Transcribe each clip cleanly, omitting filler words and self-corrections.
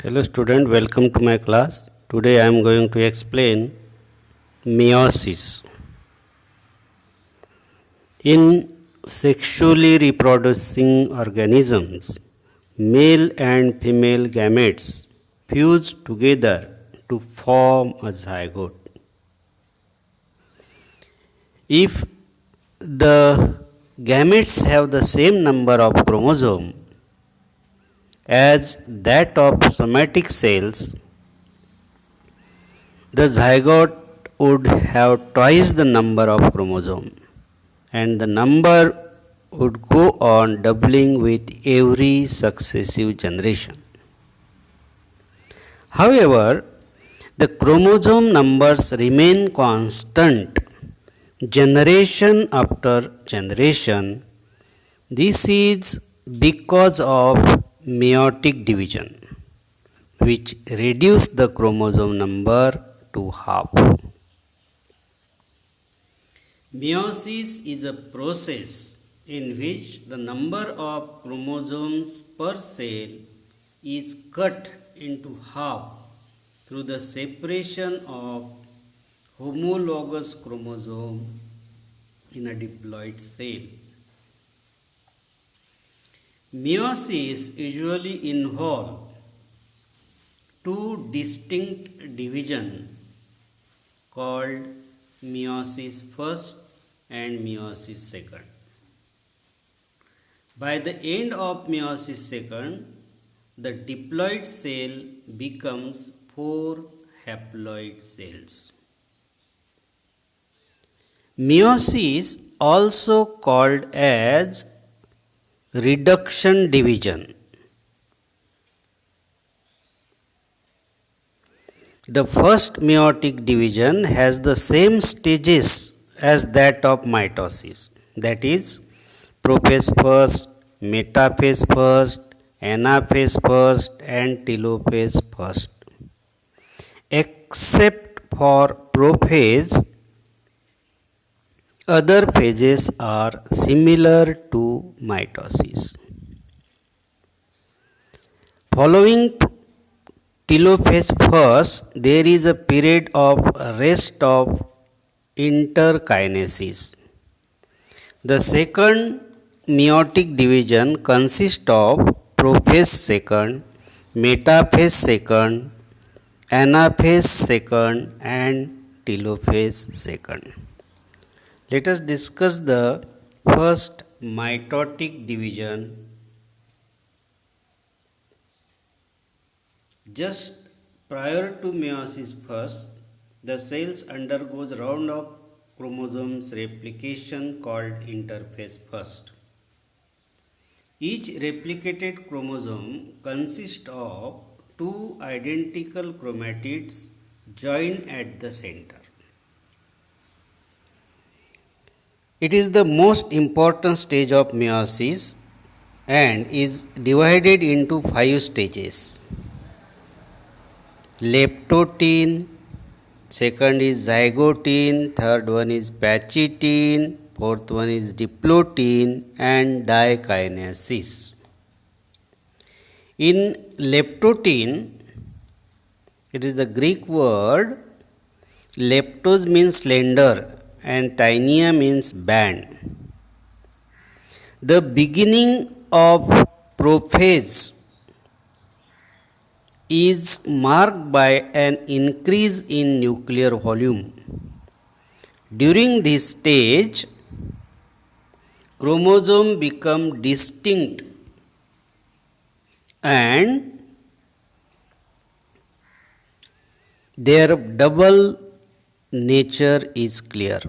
Hello student, welcome to my class. Today I am going to explain meiosis. In sexually reproducing organisms, male and female gametes fuse together to form a zygote. If the gametes have the same number of chromosomes as that of somatic cells, the zygote would have twice the number of chromosomes, and the number would go on doubling with every successive generation. However, the chromosome numbers remain constant generation after generation. This is because of meiotic division, which reduce the chromosome number to half. Meiosis is a process in which the number of chromosomes per cell is cut into half through the separation of homologous chromosome in a diploid cell. Meiosis usually involves two distinct divisions called meiosis first and meiosis second. By the end of meiosis second, the diploid cell becomes 4 haploid cells. Meiosis, also called as reduction division. The first meiotic division has the same stages as that of mitosis, that is, prophase first, metaphase first, anaphase first, and telophase first. Except for prophase, other phases are similar to mitosis. Following telophase first, there is a period of rest of interkinesis. The second meiotic division consists of prophase second, metaphase second, anaphase second, and telophase second. Let us discuss the first mitotic division. Just prior to meiosis first, the cells undergoes round of chromosomes replication called interphase first. Each replicated chromosome consists of two identical chromatids joined at the center. It is the most important stage of meiosis and is divided into 5 stages. Leptotin, second is zygotin, third one is pachytin, fourth one is diplotin, and dikinesis. In leptotin, it is the Greek word leptos means slender and tinea means band. The beginning of prophase is marked by an increase in nuclear volume. During this stage, chromosomes become distinct and their double nature is clear.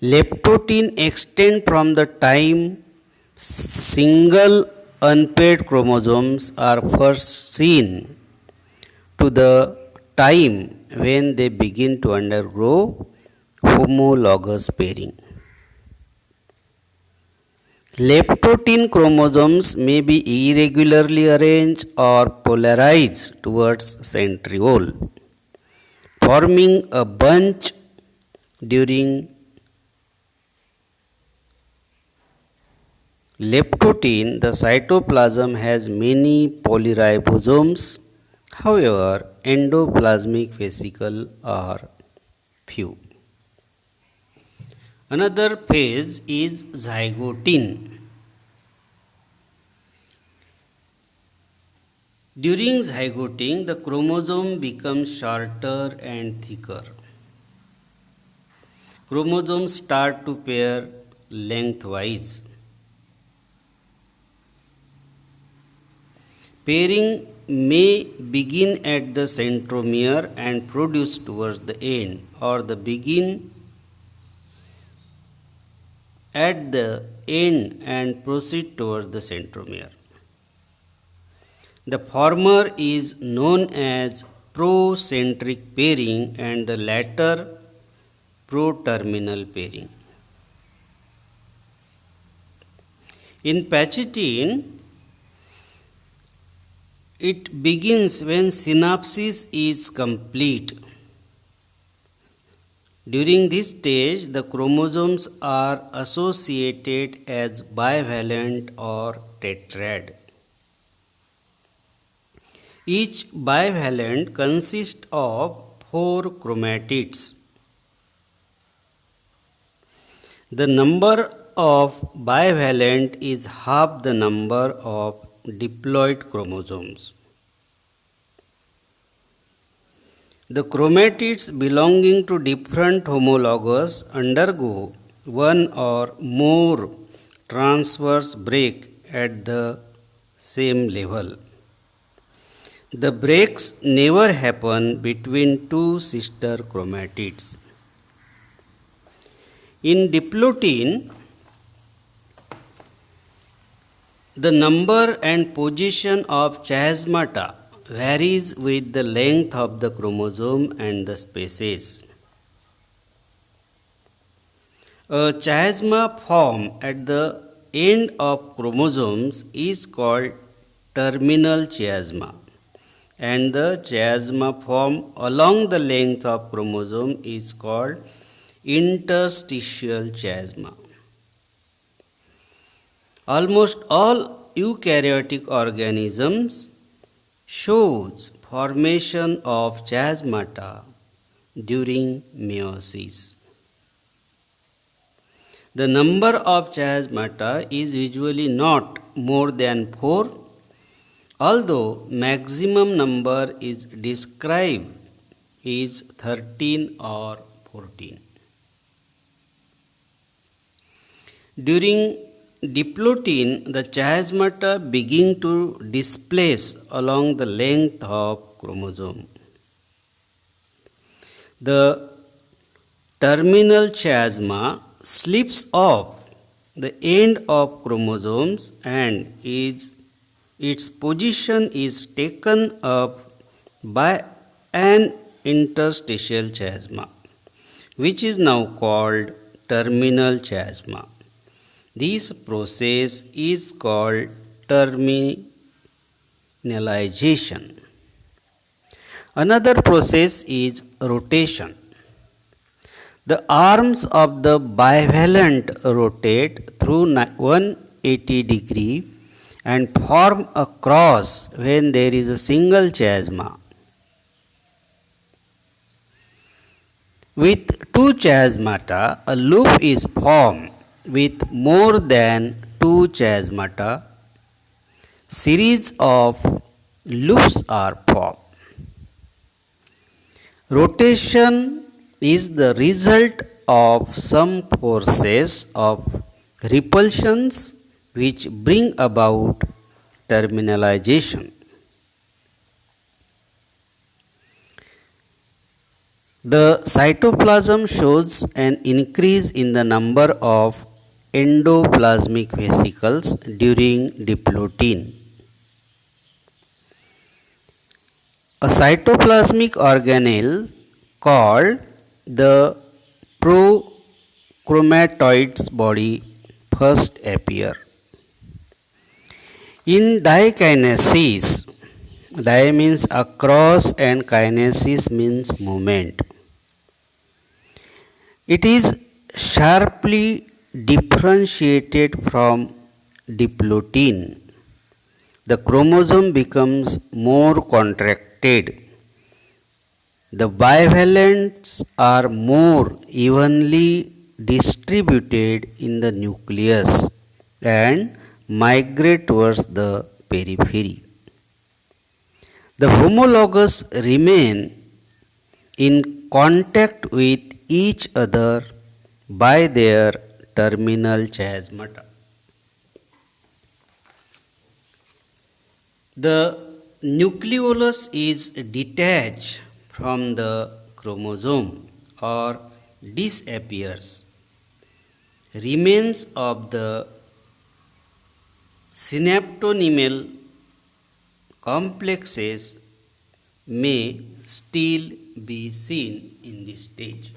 Leptotin extends from the time single unpaired chromosomes are first seen to the time when they begin to undergo homologous pairing. Leptotin chromosomes may be irregularly arranged or polarized towards centriole, forming a bunch during leptotin, the cytoplasm has many polyribosomes. However, endoplasmic vesicle are few. Another phase is zygotin. During zygoting, the chromosome becomes shorter and thicker. Chromosomes start to pair lengthwise. Pairing may begin at the centromere and produce towards the end, or the begin at the end and proceed towards the centromere. The former is known as procentric pairing and the latter pro-terminal pairing. In Pachytene, it begins when synapsis is complete. During this stage, the chromosomes are associated as bivalent or tetrad. Each bivalent consists of 4 chromatids. The number of bivalent is half the number of diploid chromosomes. The chromatids belonging to different homologs undergo one or more transverse break at the same level. The breaks never happen between two sister chromatids. In diplotin, the number and position of chiasmata varies with the length of the chromosome and the species. A chiasma formed at the end of chromosomes is called terminal chiasma, and the chiasma formed along the length of chromosome is called interstitial chiasma. Almost all eukaryotic organisms shows formation of chiasmata during meiosis. The number of chiasmata is usually not more than 4, although maximum number is described is 13 or 14. During diplotin, the chiasmata begin to displace along the length of chromosome. The terminal chiasma slips off the end of chromosomes and its position is taken up by an interstitial chiasma, which is now called terminal chiasma. This process is called terminalization. Another process is rotation. The arms of the bivalent rotate through 180 degree and form a cross when there is a single chiasma. With two chiasmata, a loop is formed. With more than two chiasmata, series of loops are formed. Rotation is the result of some forces of repulsions which bring about terminalization. The cytoplasm shows an increase in the number of endoplasmic vesicles during diplotin. A cytoplasmic organelle called the prochromatoid's body first appear. In dikinesis, di means across and kinesis means movement. It is sharply differentiated from diplotin. The chromosome becomes more contracted. The bivalents are more evenly distributed in the nucleus and migrate towards the periphery. The homologous remain in contact with each other by their terminal chiasmata. The nucleolus is detached from the chromosome or disappears. Remains of the synaptonymal complexes may still be seen in this stage.